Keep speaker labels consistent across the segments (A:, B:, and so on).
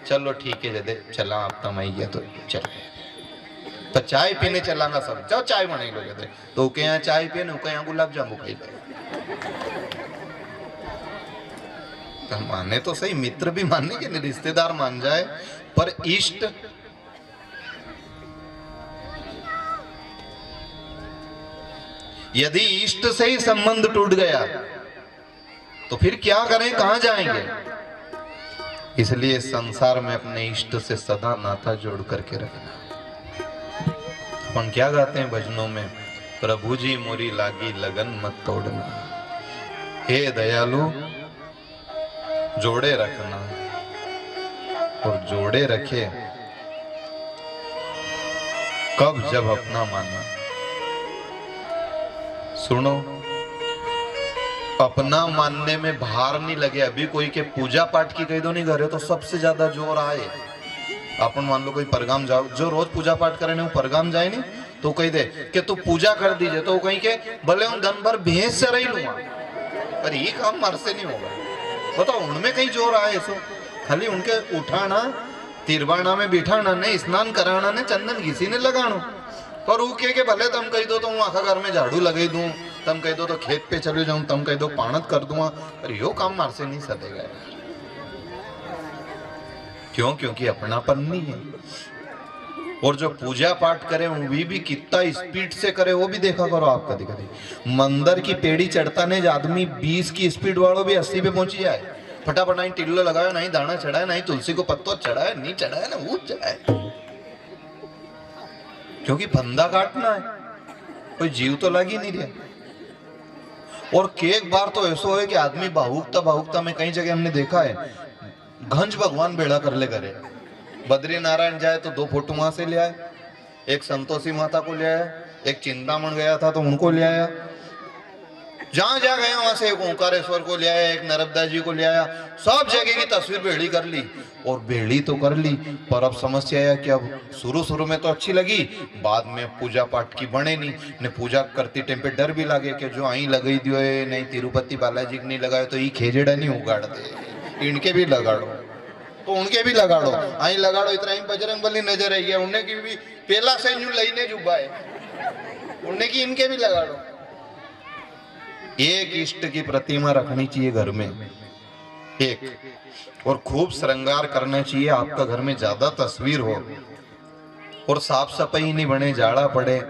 A: चलो ठीक है जदे चला आप तमाई गया तो चल पर चाय पीने चलांगा सब जाओ चाय बनाई लो जदे तो के यहाँ चाय पिए के यहाँ गुलाब जामुन खाई लो। तो माने तो सही, मित्र भी मानने के नहीं, रिश्तेदार मान जाए, पर इष्ट यदि इष्ट से ही संबंध टूट गया तो फिर क्या करें, कहां जाएंगे। इसलिए संसार में अपने इष्ट से सदा नाता जोड़ करके रखना। अपन क्या गाते हैं भजनों में, प्रभु जी मोरी लागी लगन मत तोड़ना, हे दयालु जोड़े रखना। और जोड़े रखे कब, जब अपना माना। सुनो, अपना मानने में भार नहीं लगे। अभी कोई के पूजा पाठ की कही दो नहीं करे तो सबसे ज्यादा जोर आए। अपन मान लो कोई परगाम जाओ, जो रोज पूजा पाठ करे वो परगाम जाए नहीं तो कही दे कि तू पूजा कर दीजिए, तो कहीं के भले उन दिन भर भैंस से रही लूंगा, पर ये काम मर से नहीं होगा। बताओ उनमें कहीं जोर आए सो, खाली उनके उठाना, तिरवाना में बिठाना ने, स्नान कराना ने, चंदन घिसी ने लगाना। पर वो के भले तुम कही दो तो हूँ आखा घर में झाड़ू लगाई दूं, तुम कही दो तो खेत पे चले जाऊं, तुम कही दो पाणत कर दूंगा, पर यो काम मार से नहीं सदेगा यार। क्यों? क्योंकि अपनापन नहीं है। और जो पूजा पाठ करे वो भी कितना स्पीड से करे वो भी देखा करो आप। कभी कभी मंदिर की पेड़ी चढ़ता नहीं आदमी 20 की स्पीड वालों भी 80 पे पहुंची जाए, फटाफट नहीं टिल्लो लगाया, नहीं दाना चढ़ाया, नहीं तुलसी को पत्तो चढ़ाया, नहीं चढ़ाया ना वो चढ़ाया, क्योंकि फंदा काटना है, कोई जीव तो लग ही नहीं रहा। और एक बार तो ऐसा है कि आदमी भावुकता भावुकता में कई जगह हमने देखा है, घंज भगवान बेड़ा कर ले करे। बद्री नारायण जाए तो 2 फोटो वहां से ले आए, एक संतोषी माता को ले आया, एक चिंतामण गया था तो उनको ले आया, जहां जहां गया वहां से एक ओंकारेश्वर को ले आया, एक नर्मदा जी को ले आया, सब जगह की तस्वीर बेड़ी कर ली। और बेड़ी तो कर ली, पर अब समस्या है कि अब शुरू में तो अच्छी लगी, बाद में पूजा पाठ की बने नहीं ने। पूजा करती टाइम पे डर भी लगे कि जो आई लगाई दियो है, नहीं तिरुपति बालाजी नहीं लगाए तो ये खेजेड़ा नहीं उगाड़ दे, इनके भी लगाड़ो तो उनके भी लगाड़ो, आई लगाड़ो, इतना ही बजरंग बली नजर आई है, उन्हें की भी पहला से यूं लईने जुबाए, उन्हें की इनके भी लगाड़ो। एक इष्ट की प्रतिमा रखनी चाहिए घर में एक, और खूब श्रृंगार करना चाहिए। आपका घर में ज्यादा तस्वीर हो और साफ सफाई नहीं बने, जाड़ा पड़े।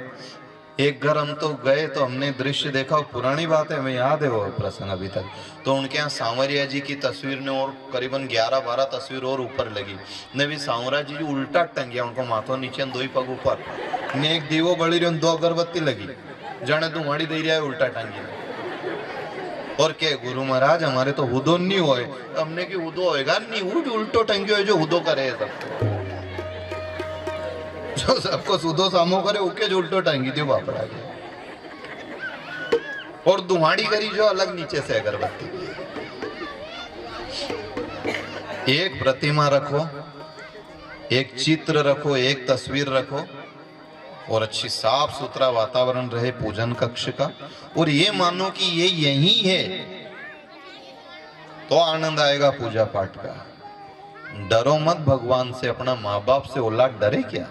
A: एक घर हम तो गए तो हमने दृश्य देखा, पुरानी बात है, हमें याद है वो प्रसंग अभी तक। तो उनके यहाँ सांवरिया जी की तस्वीर ने और करीबन 11-12 तस्वीर और ऊपर लगी ने भी सांवरिया जी उल्टा टंगिया, उनको माथो नीचे 2 ही पग ऊपर ने, एक दीवो बड़ी रही, 2 अगरबत्ती लगी, जाने धुआड़ी दे रहा है उल्टा टंगी। और के गुरु महाराज हमारे तो हुदो नहीं होए, हमने की हुदो होएगा नहीं, उल्टो टंगी हो जो हुदो करे सब, जो सबको सुधो सामो करे उके जो उल्टो टांगी थी वापरा के, और दुहाड़ी करी जो अलग नीचे से अगरबत्ती। एक प्रतिमा रखो, एक चित्र रखो, एक तस्वीर रखो, और अच्छी साफ सुथरा वातावरण रहे पूजन कक्ष का, और ये मानो कि ये यही है तो आनंद आएगा पूजा पाठ का। डरो मत भगवान से, अपना माँ बाप से औलाद डरे क्या,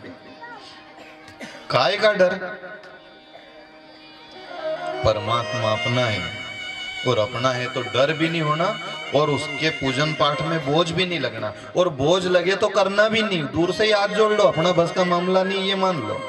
A: काय का डर। परमात्मा अपना है, और अपना है तो डर भी नहीं होना, और उसके पूजन पाठ में बोझ भी नहीं लगना, और बोझ लगे तो करना भी नहीं, दूर से ही हाथ जोड़ लो, अपना बस का मामला नहीं ये मान लो।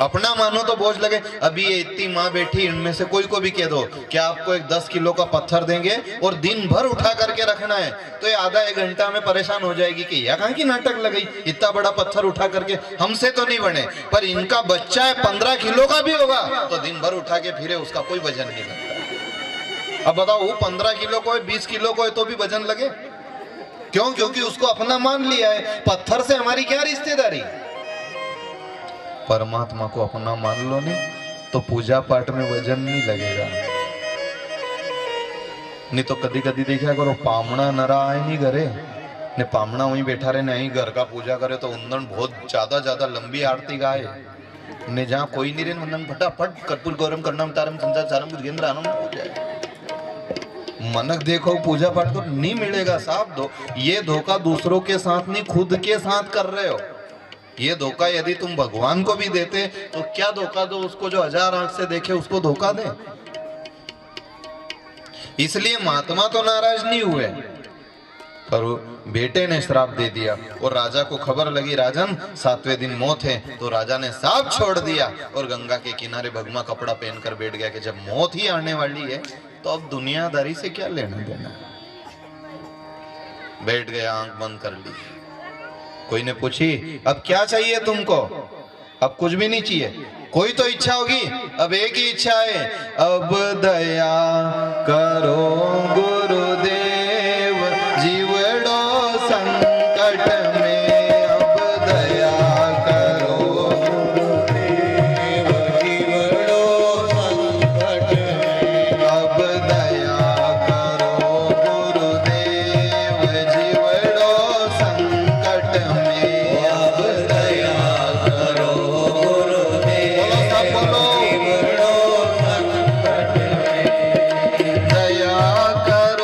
A: अपना मानो तो बोझ लगे। अभी ये इतनी माँ बैठी, इनमें से कोई को भी कह दो कि आपको एक 10 किलो का पत्थर देंगे और दिन भर उठा करके रखना है, तो ये आधा 1 घंटा में परेशान हो जाएगी कि यह कहाँ की नाटक लगाई, इतना बड़ा पत्थर उठा करके, हमसे तो नहीं बने, पर इनका बच्चा है 15 किलो का भी होगा तो दिन भर उठा के फिरे, उसका कोई वजन नहीं लगता। अब बताओ वो 15 किलो को है, 20 किलो को है तो भी वजन लगे, क्यों? क्योंकि उसको अपना मान लिया है। पत्थर से हमारी क्या रिश्तेदारी। परमात्मा को अपना मान लो नहीं तो पूजा पाठ में वजन नहीं लगेगा। नहीं तो कदी कदी देखा करो, पामना नरा आए नहीं घरे ने, पामना वहीं बैठा रहे, नहीं घर का पूजा करे तो उंदन बहुत ज्यादा लंबी आरती गाए ने, जहाँ कोई नहीं रहे उंदन फटाफट कर्पूर गौरम करना तारम संसार सारम भुजगेंद्र आनंद हो जाए। मनक देखो पूजा पाठ करो, नहीं मिलेगा साहब। ये धोखा दूसरों के साथ नहीं, खुद के साथ कर रहे हो। ये धोखा यदि तुम भगवान को भी देते तो क्या धोखा दो उसको जो 1000 आंख से देखे, उसको धोखा दे। इसलिए महात्मा तो नाराज नहीं हुए, पर बेटे ने श्राप दे दिया और राजा को खबर लगी राजन 7वें दिन मौत है, तो राजा ने साप छोड़ दिया और गंगा के किनारे भगवा कपड़ा पहनकर बैठ गया कि जब मौत ही आने वाली है तो अब दुनियादारी से क्या लेना देना। बैठ गया, आंख बंद कर ली। कोई ने पूछी अब क्या चाहिए तुमको? अब कुछ भी नहीं चाहिए, कोई तो इच्छा होगी। अब एक ही इच्छा है, अब दया करो गुरुदेव जीवड़ो संकट में। अब दया करो गुरुदेव जीवड़ो संकट में। अब दया करो गुरुदेव जीवड़ो संकट में। अब दया करो गुरुदेव जीवड़ो संकट में। दया कर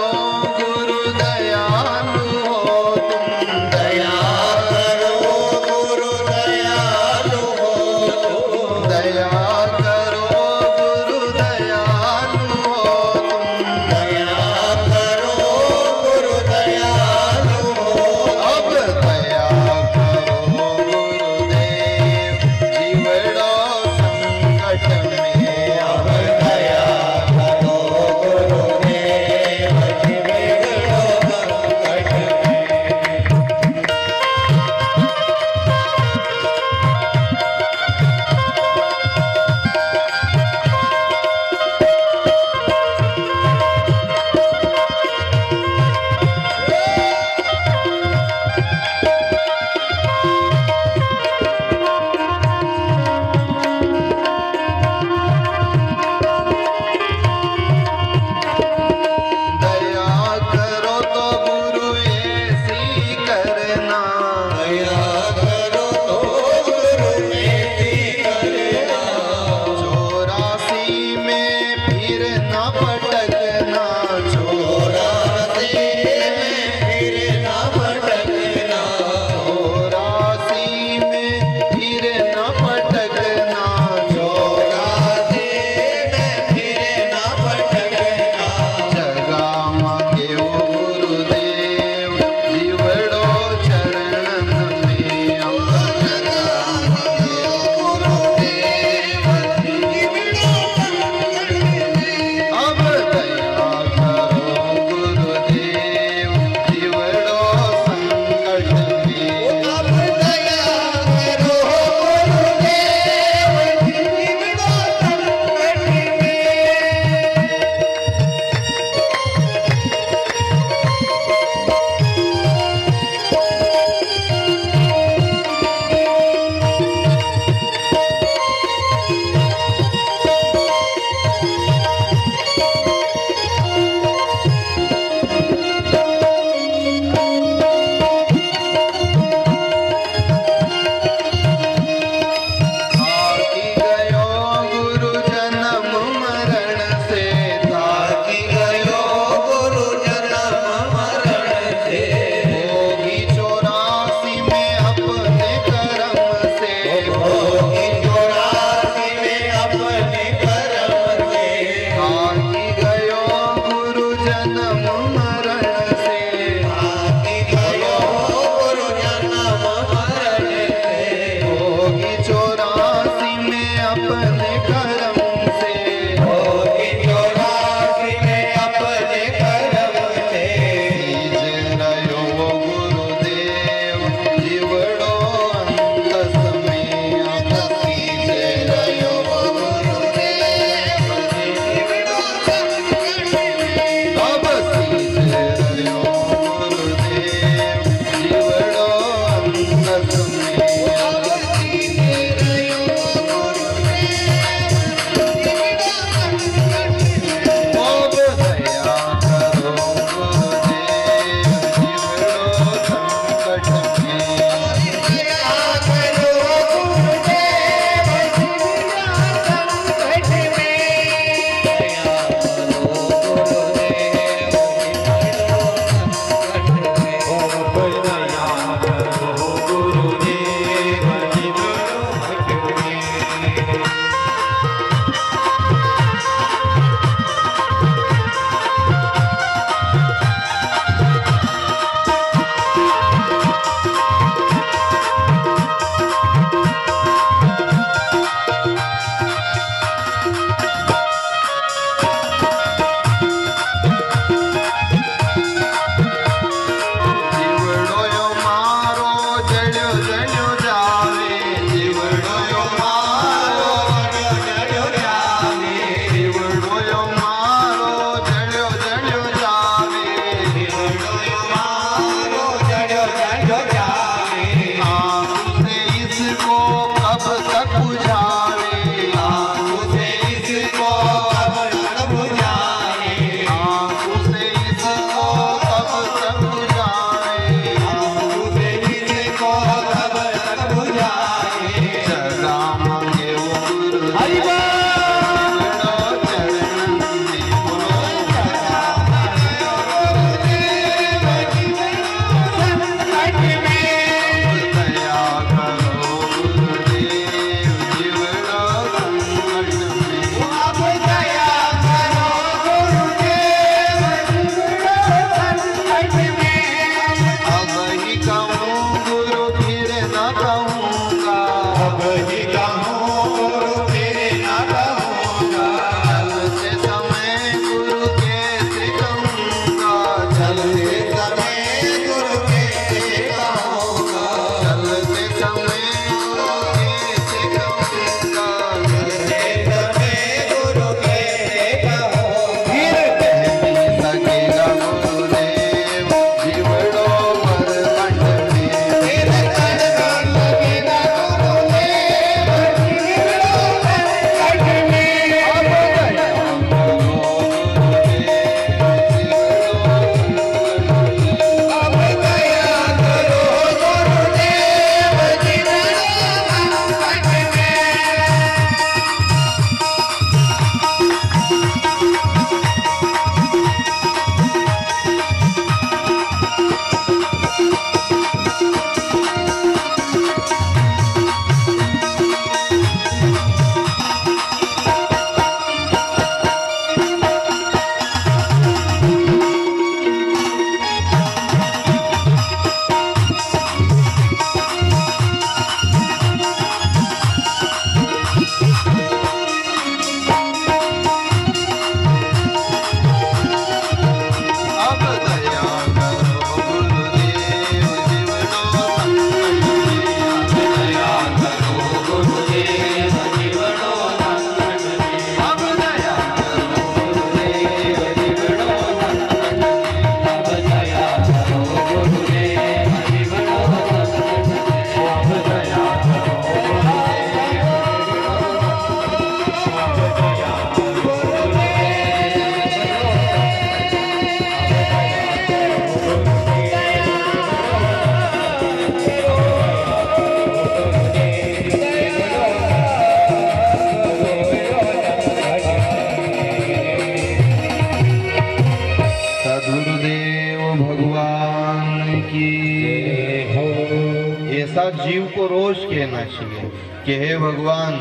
A: ऐसा जीव को रोज कहना चाहिए कि हे भगवान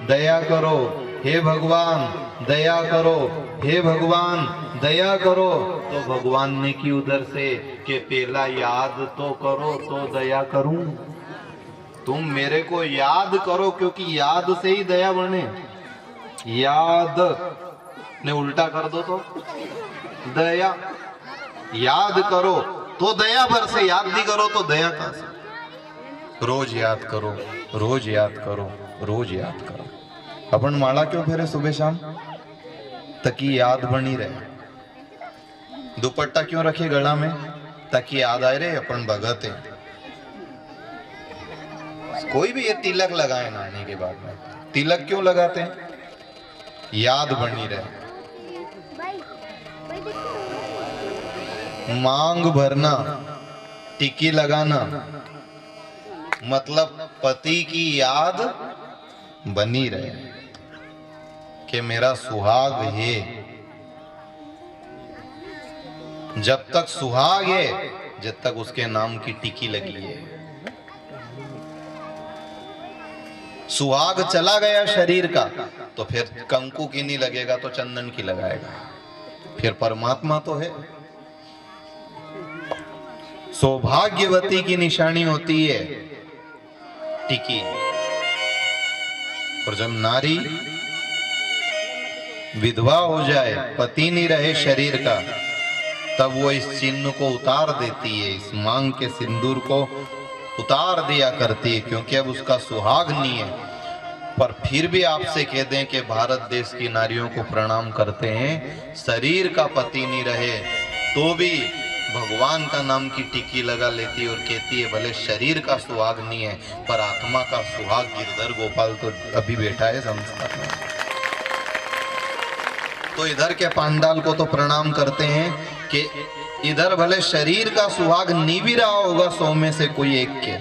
A: दया करो, हे भगवान दया करो, हे भगवान दया करो। तो भगवान ने की उधर से कि पहला याद तो करो तो दया करूं। तुम मेरे को याद करो, क्योंकि याद से ही दया बने। याद ने उल्टा कर दो तो दया। याद करो तो दया बरसे, याद नहीं करो तो दया कहां से। रोज याद करो, रोज याद करो, रोज याद करो। अपन माला क्यों फेरे सुबह शाम? ताकि याद बनी रहे। दुपट्टा क्यों रखे गला में? ताकि याद आए रे अपन भगत है। कोई भी ये तिलक लगाए नहाने के बाद में, तिलक क्यों लगाते हैं? याद बनी रहे। मांग भरना, टिकी लगाना, मतलब पति की याद बनी रहे कि मेरा सुहाग है। जब तक सुहाग है, जब तक उसके नाम की टिकी लगी है। सुहाग चला गया शरीर का तो फिर कंकु की नहीं लगेगा तो चंदन की लगाएगा। फिर परमात्मा तो है। सौभाग्यवती की निशानी होती है टिकी। और जब नारी विधवा हो जाए, पति नहीं रहे शरीर का, तब वो इस चिन्ह को उतार देती है, इस मांग के सिंदूर को उतार दिया करती है, क्योंकि अब उसका सुहाग नहीं है। पर फिर भी आपसे कह दें कि भारत देश की नारियों को प्रणाम करते हैं, शरीर का पति नहीं रहे तो भी भगवान का नाम की टिकी लगा लेती है और कहती है भले शरीर का सुहाग नहीं है पर आत्मा का सुहाग गिरधर गोपाल तो अभी बैठा है संसार में। तो इधर के पांडाल को तो प्रणाम करते हैं कि इधर भले शरीर का सुहाग नहीं भी रहा होगा 100 में से कोई एक के,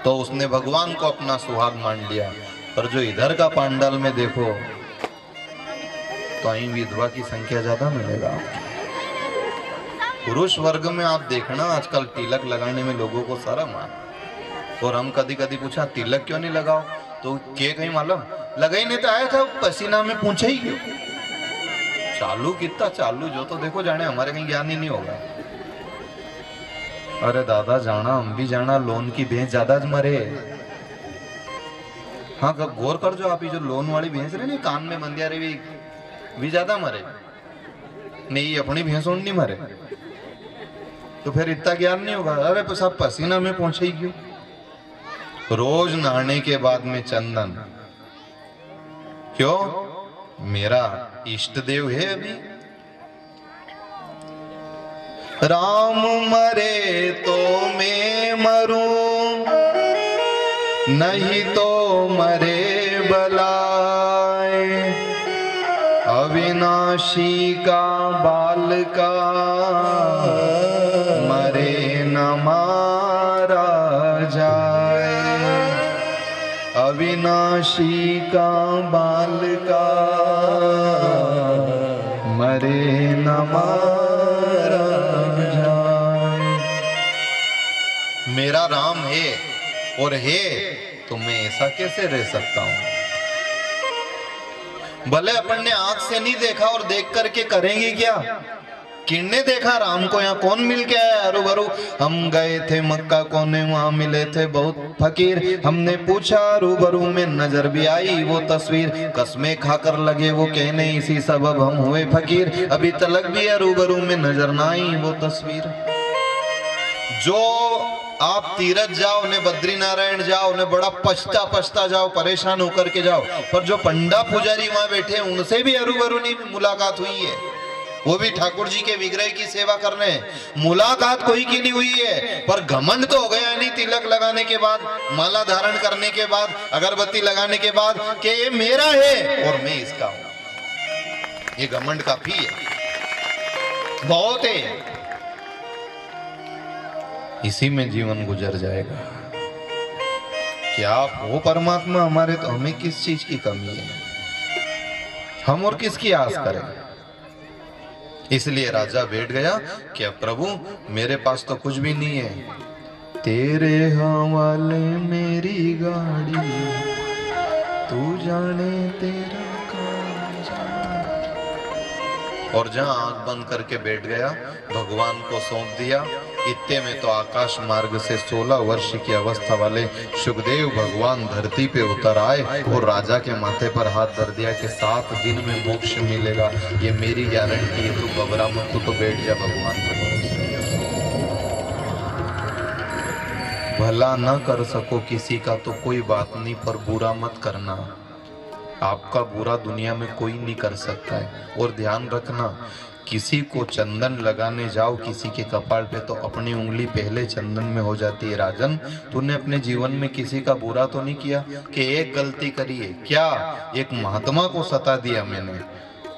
A: तो उसने भगवान को अपना सुहाग मान लिया। पर जो इधर का पांडाल में देखो तो અહીં विधवा की संख्या ज्यादा मिलेगा। पुरुष वर्ग में आप देखना आजकल तिलक लगाने में लोगों को शर्म आ। और हम कभी कभी पूछा तिलक क्यों नहीं लगाओ, तो के कहीं मालूम लगा ही नहीं तो आया था पसीना में पूछे ही क्यों। चालू कितना चालू जो तो देखो जाने हमारे कहीं ज्ञान ही नहीं होगा। अरे दादा जाना हम भी जाना लोन की भैंस ज्यादा ज मरे। हाँ गौर कर जो आप जो लोन वाली भैंस रहे नहीं कान में बंदिया रही भी ज्यादा मरे नहीं, अपनी भैंसों नहीं मरे तो फिर इतना ज्ञान नहीं होगा। अरे तो सब पसीना में पहुंचे ही क्यों। रोज नहाने के बाद में चंदन क्यों? मेरा इष्ट देव है अभी। राम मरे तो मैं मरूं, नहीं तो मरे बलाए। अविनाशी का बाल का मरे न मारा जाए। अविनाशी का बाल का मरे न मारा जाए। मेरा राम है और है तो मैं ऐसा कैसे रह सकता हूं। भले अपन ने आंख से नहीं देखा और देख करके करेंगे क्या। किन्ने देखा राम को, यहाँ कौन मिल के आया हरू भरू। हम गए थे मक्का कोने, वहां मिले थे बहुत फकीर। हमने पूछा हरू भरू में नजर भी आई वो तस्वीर। कसमें खाकर लगे वो कहने इसी सबब हम हुए फकीर। अभी तलक भी हरू भरू में नजर ना आई वो तस्वीर। जो आप तीरथ जाओ ने बद्री नारायण जाओ ने बड़ा पछता जाओ, परेशान होकर के जाओ, पर जो पंडा पुजारी वहां बैठे उनसे भी हरू नहीं मुलाकात हुई है। वो भी ठाकुर जी के विग्रह की सेवा करने मुलाकात कोई की नहीं हुई है। पर घमंड तो हो गया नहीं तिलक लगाने के बाद, माला धारण करने के बाद, अगरबत्ती लगाने के बाद कि ये मेरा है और मैं इसका हूं। ये घमंड काफी है, बहुत है। इसी में जीवन गुजर जाएगा। क्या आप हो परमात्मा हमारे, तो हमें किस चीज की कमी है, हम और किसकी आस करें। इसलिए राजा बैठ गया कि अब प्रभु मेरे पास तो कुछ भी नहीं है, तेरे हवाले मेरी गाड़ी, तू जाने तेरा काम जाने। और जहां आंख बंद करके बैठ गया, भगवान को सौंप दिया। इतने में तो आकाश मार्ग से 16 वर्ष की अवस्था वाले सुखदेव भगवान धरती पे उतर आए और राजा के माथे पर हाथ धर दिया कि 7 दिन में मोक्ष मिलेगा, ये मेरी गारंटी है, तू घबरा मत, तू तो बैठ जा भगवान के भरोसे। भला न कर सको किसी का तो कोई बात नहीं, पर बुरा मत करना। आपका बुरा दुनिया में कोई नहीं कर सकता है। और ध्यान रखना, किसी को चंदन लगाने जाओ किसी के कपाल पे तो अपनी उंगली पहले चंदन में हो जाती है। राजन, तूने अपने जीवन में किसी का बुरा तो नहीं किया कि एक गलती करी है क्या, एक महात्मा को सता दिया मैंने,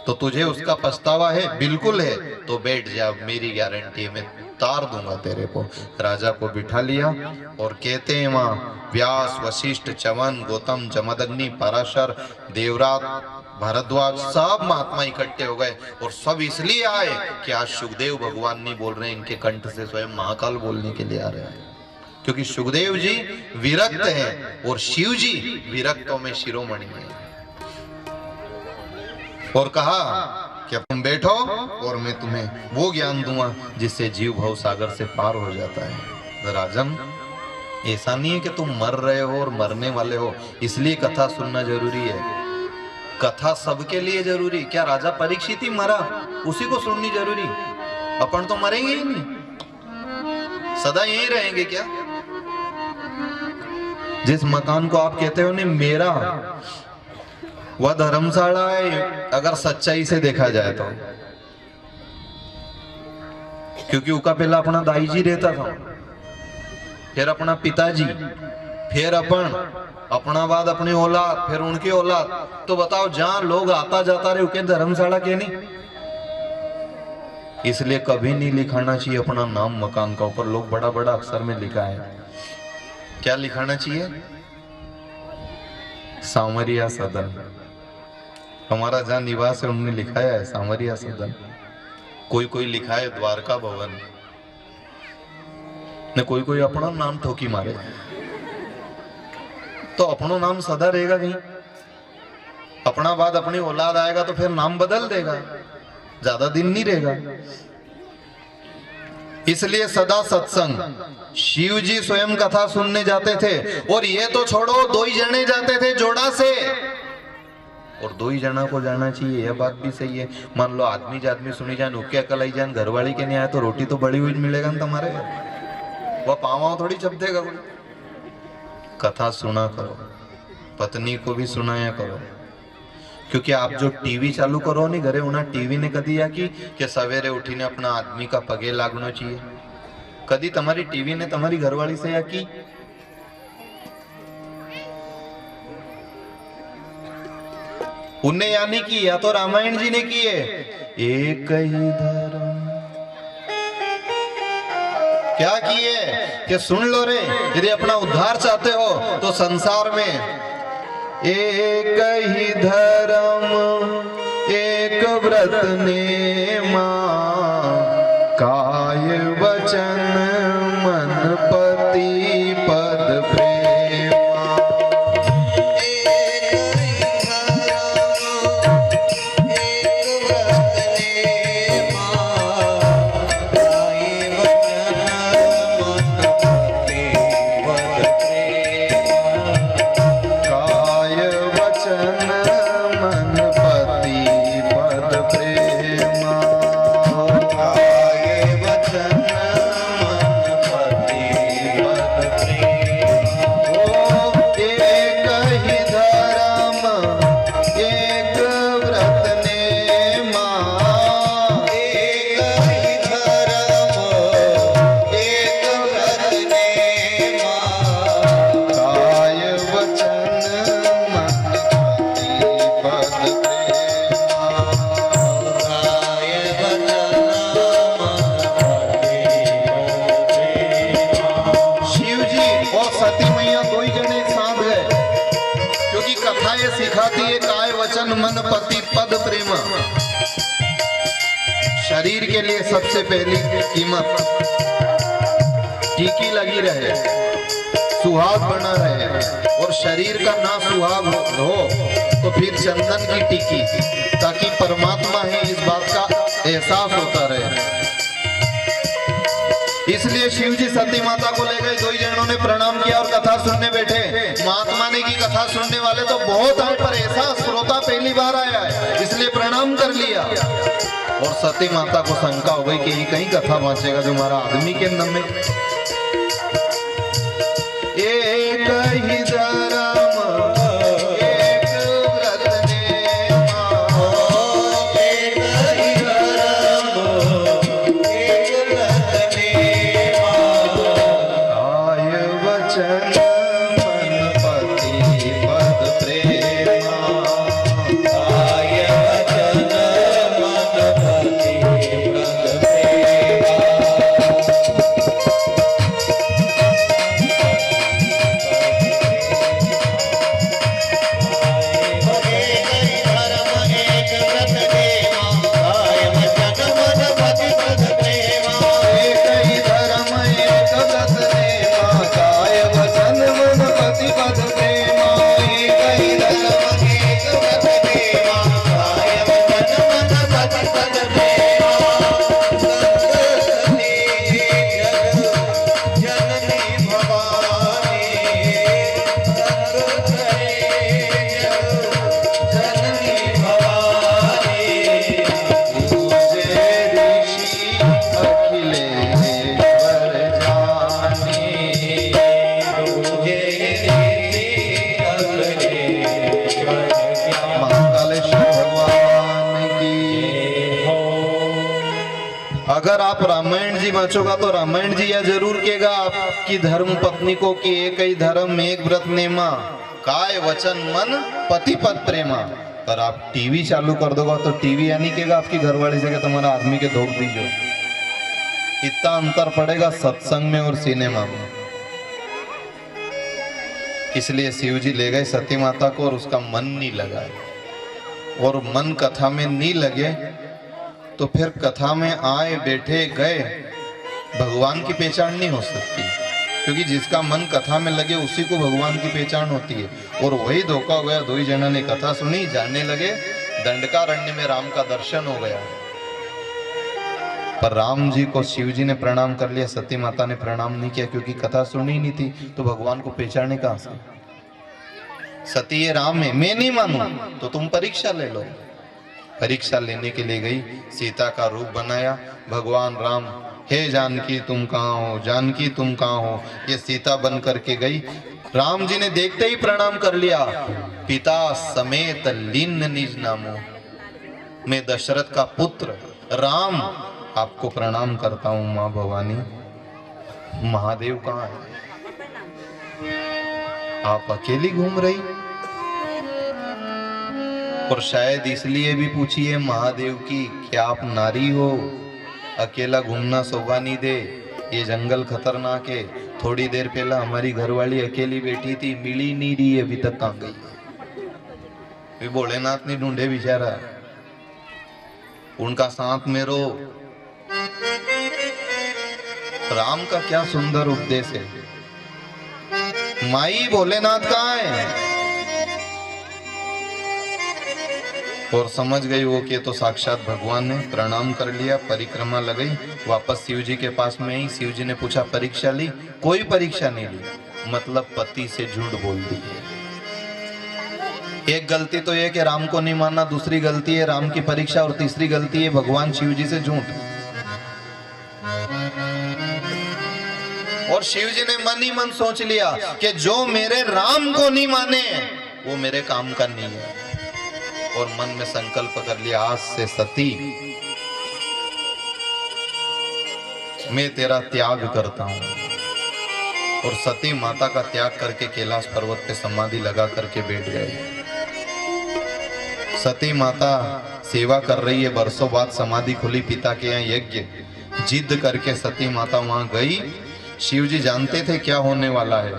A: तो तुझे उसका पछतावा है? बिल्कुल है। तो बैठ जा, मेरी गारंटी है, मैं तार दूंगा तेरे को। राजा को बिठा लिया और कहते हैं वहाँ व्यास, वशिष्ठ, च्यवन, गौतम, जमदग्नि, पराशर, देवरात, भारद्वाज सब महात्मा इकट्ठे हो गए। और सब इसलिए आए कि आज सुखदेव भगवान नहीं बोल रहे, इनके कंठ से स्वयं महाकाल बोलने के लिए आ रहे हैं। क्योंकि सुखदेव जी विरक्त हैं और शिव जी विरक्तों में शिरोमणि हैं। और कहा कि तुम बैठो और मैं तुम्हें वो ज्ञान दूंगा जिससे जीव भव सागर से पार हो जाता है। राजन, ऐसा नहीं है कि तुम मर रहे हो और मरने वाले हो इसलिए कथा सुनना जरूरी है। कथा सबके लिए जरूरी। क्या राजा परीक्षित ही मरा, उसी को सुननी जरूरी? अपन तो मरेंगे ही नहीं, सदा यहीं रहेंगे क्या? जिस मकान को आप कहते हो नहीं मेरा, वह धर्मशाला है अगर सच्चाई से देखा जाए तो। क्योंकि उसका पहला अपना दाई जी रहता था, फिर अपना पिताजी, फिर अपना बाद अपनी औलाद, फिर उनकी औलाद। तो बताओ, जहां लोग आता जाता रहे उनके धर्मशाला के नहीं? इसलिए कभी नहीं लिखाना चाहिए अपना नाम मकान का ऊपर। लोग बड़ा बड़ा अक्षर में लिखा है, क्या लिखाना चाहिए? सांवरिया सदन। हमारा जहां निवास है उन्होंने लिखाया है सांवरिया सदन। कोई लिखा है द्वारका भवन, ने कोई अपना नाम ठोकी मारे। तो अपना नाम सदा रहेगा कहीं? अपना बाद अपनी औलाद आएगा तो फिर नाम बदल देगा, ज्यादा दिन नहीं रहेगा। इसलिए सदा सत्संग। शिव जी स्वयं कथा सुनने जाते थे। और ये तो छोड़ो, 2 ही जने जाते थे जोड़ा से, और 2 ही जना को जाना चाहिए, यह बात भी सही है। मान लो आदमी सुनी जान, उके अकल आई जान, घरवाली के नहीं आए तो रोटी तो बड़ी हुई मिलेगा ना तुम्हारे। वह पावा थोड़ी जब देगा। कथा सुना करो, पत्नी को भी सुनाया करो। क्योंकि आप जो टीवी चालू करो नहीं घरे, उन्हें टीवी ने कदी या कि सवेरे उठीने अपना आदमी का पगे लागना चाहिए? कदी तुम्हारी टीवी ने तुम्हारी घरवाली से या की? उनने यानी की, या तो रामायण जी ने की है। एक ही धर्म, क्या किए कि सुन लो रे, यदि अपना उद्धार चाहते हो तो संसार में एक ही धर्म, एक व्रत नेमा, काय वचन मन पति पद प्रेमा। मन पति पद प्रेम। शरीर के लिए सबसे पहली कीमत टीकी लगी रहे, सुहाग बना रहे, और शरीर का ना सुहाग हो तो फिर चंदन की टीकी, ताकि परमात्मा है इस बात का एहसास होता रहे। इसलिए शिव जी सती माता को ले गए, दो ही जनों ने प्रणाम किया और कथा सुनने बैठे। महात्मा ने की कथा सुनने वाले तो बहुत हैं, पर ऐसा श्रोता पहली बार आया है, इसलिए प्रणाम कर लिया। और सती माता को शंका हो गई कि ये कहीं कथा बांचेगा जो हमारा आदमी के नम में। एक ही धर्म एक व्रत नेमा, एक ही धर्म एक व्रत नेमा, काय वचन मन पति पद प्रेमा, काय वचन मन पति पद प्रेमा। अगर आप रामायण जी बचोगा तो रामायण जी यह जरूर कहेगा आपकी धर्म पत्नी को कि एक ही धर्म एक व्रत नेमा, काय वचन मन पति पद प्रेमा। पर आप टीवी चालू कर दोगा तो टीवी यानी कहेगा आपकी घरवाली से कि तुम्हारा आदमी के धोख दीजिए। इतना अंतर पड़ेगा सत्संग में और सिनेमा में। इसलिए शिव जी ले गए सती माता को और उसका मन नहीं लगा, और मन कथा में नहीं लगे तो फिर कथा में आए बैठे गए भगवान की पहचान नहीं हो सकती, क्योंकि जिसका मन कथा में लगे उसी को भगवान की पहचान होती है। और वही धोखा हो गया, दो ही जना ने कथा सुनी, जानने लगे दंडकारण्य में राम का दर्शन हो गया। पर राम जी को शिव जी ने प्रणाम कर लिया, सती माता ने प्रणाम नहीं किया, क्योंकि कथा सुनी नहीं थी तो भगवान को पहचाने कहां से। सती ये राम है, मैं नहीं मानू तो तुम परीक्षा ले लो। परीक्षा लेने के लिए गई, सीता का रूप बनाया, भगवान राम, हे जानकी तुम कहाँ हो, जानकी तुम कहाँ हो, ये सीता बन करके गई। राम जी ने देखते ही प्रणाम कर लिया, पिता समेत लीन निज नामो, मैं दशरथ का पुत्र राम आपको प्रणाम करता हूँ। माँ भवानी, महादेव कहाँ है? आप अकेली घूम रही? और शायद इसलिए भी पूछी है महादेव की, क्या आप नारी हो? अकेला घूमना शोभा नहीं दे, ये जंगल खतरनाक है। थोड़ी देर पहला हमारी घरवाली अकेली बैठी थी, मिली नहीं रही, अभी तक कहाँ गई? भोलेनाथ ने ढूंढे बेचारा, उनका साथ में रो। राम का क्या सुंदर उपदेश है। माई भोलेनाथ कहाँ है? और समझ गई वो कि तो साक्षात भगवान ने। प्रणाम कर लिया, परिक्रमा लगाई, वापस शिव जी के पास में आई। शिव जी ने पूछा परीक्षा ली? कोई परीक्षा नहीं ली, मतलब पति से झूठ बोल दी। एक गलती तो ये कि राम को नहीं मानना, दूसरी गलती है राम की परीक्षा, और तीसरी गलती है भगवान शिव जी से झूठ। और शिव जी ने मन ही मन सोच लिया कि जो मेरे राम को नहीं माने वो मेरे काम का नहीं है। और मन में संकल्प कर लिया, आज से सती मैं तेरा त्याग करता हूं। और सती माता का त्याग करके कैलाश पर्वत पे समाधि लगा करके बैठ गए। सती माता सेवा कर रही है, बरसों बाद समाधि खुली पिता के यहाँ यज्ञ। जिद करके सती माता वहां गई। शिव जी जानते थे क्या होने वाला है,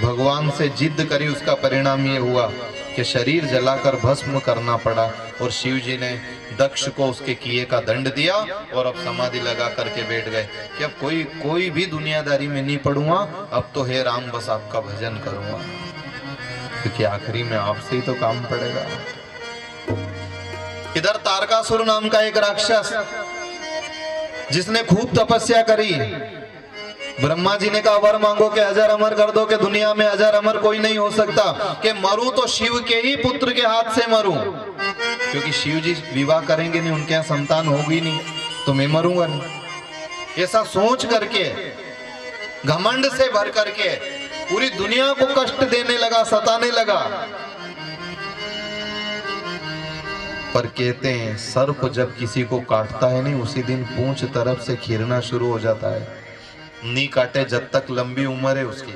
A: भगवान से जिद करी, उसका परिणाम ये हुआ कि शरीर जलाकर भस्म करना पड़ा और शिव जी ने दक्ष को उसके किए का दंड दिया और अब समाधि लगा करके बैठ गए कि अब कोई भी दुनियादारी में नहीं पड़ूंगा, अब तो हे राम बस आपका भजन करूंगा, क्योंकि आखिरी में आपसे ही तो काम पड़ेगा। इधर तारकासुर नाम का एक राक्षस जिसने खूब तपस्या करी, ब्रह्मा जी ने कहा वर मांगो कि अजर अमर कर दो, कि दुनिया में अजर अमर कोई नहीं हो सकता, कि मरूं तो शिव के ही पुत्र के हाथ से मरूं, क्योंकि शिव जी विवाह करेंगे नहीं, उनके यहाँ संतान होगी नहीं, तो मैं मरूंगा नहीं। ऐसा सोच करके घमंड से भर करके पूरी दुनिया को कष्ट देने लगा, सताने लगा। पर कहते हैं सर्प जब किसी को काटता है नहीं, उसी दिन पूंछ तरफ से खीरना शुरू हो जाता है। नी काटे जब तक लंबी उम्र है उसकी,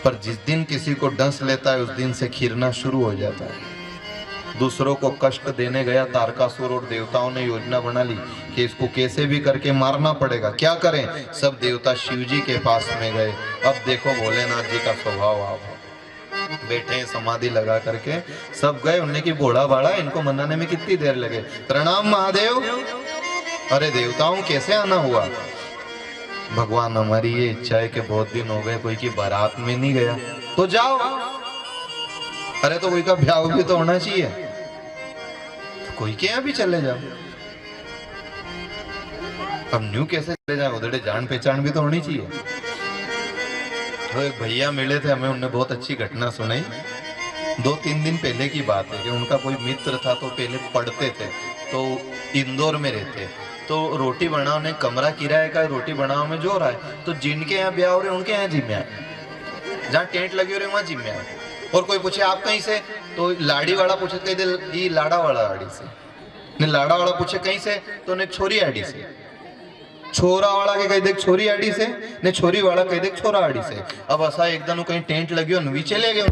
A: पर जिस दिन किसी को डंस लेता है उस दिन से खीरना शुरू हो जाता है। दूसरों को कष्ट देने गया तारकासुर और देवताओं ने योजना बना ली कि इसको कैसे भी करके मारना पड़ेगा। क्या करें? सब देवता शिव जी के पास में गए। अब देखो भोलेनाथ जी का स्वभाव, आप बैठे हैं समाधि लगा करके, सब गए। उन्होंने की घोड़ा बाड़ा, इनको मनाने में कितनी देर लगे। प्रणाम महादेव। अरे देवताओं कैसे आना हुआ? भगवान हमारी ये इच्छा है कि बहुत दिन हो गए कोई की बारात में नहीं गया, तो जाओ। अरे तो कोई का ब्याह भी तो होना चाहिए, तो कोई के यहाँ भी चले जाओ। अब न्यू कैसे चले जाओ? उधर जान पहचान भी तो होनी चाहिए। तो एक भैया मिले थे हमें, उन्होंने बहुत अच्छी घटना सुनाई। 2-3 दिन पहले की बात है कि उनका कोई मित्र था, तो पहले पढ़ते थे, तो इंदौर में रहते, तो रोटी बनाने कमरा किराए का रोटी बनाने में जो रहा है, तो जिनके यहाँ ब्याह हो रहे उनके यहाँ जिम्मे आए, जहाँ टेंट लगे हो रहे वहाँ जिम्मे आए। और कोई पूछे आप कहीं से, तो लाड़ी वाला पूछे कहीं दे ये लाड़ा वाला आड़ी से, ने लाड़ा वाला पूछे कहीं से, तो ने छोरी आड़ी से, छोरा वाला के कहीं देख छोरी आड़ी से, ने छोरी वाला कहीं देख छोरा आड़ी से। अब ऐसा एकदम कहीं टेंट लगे हो चले गए।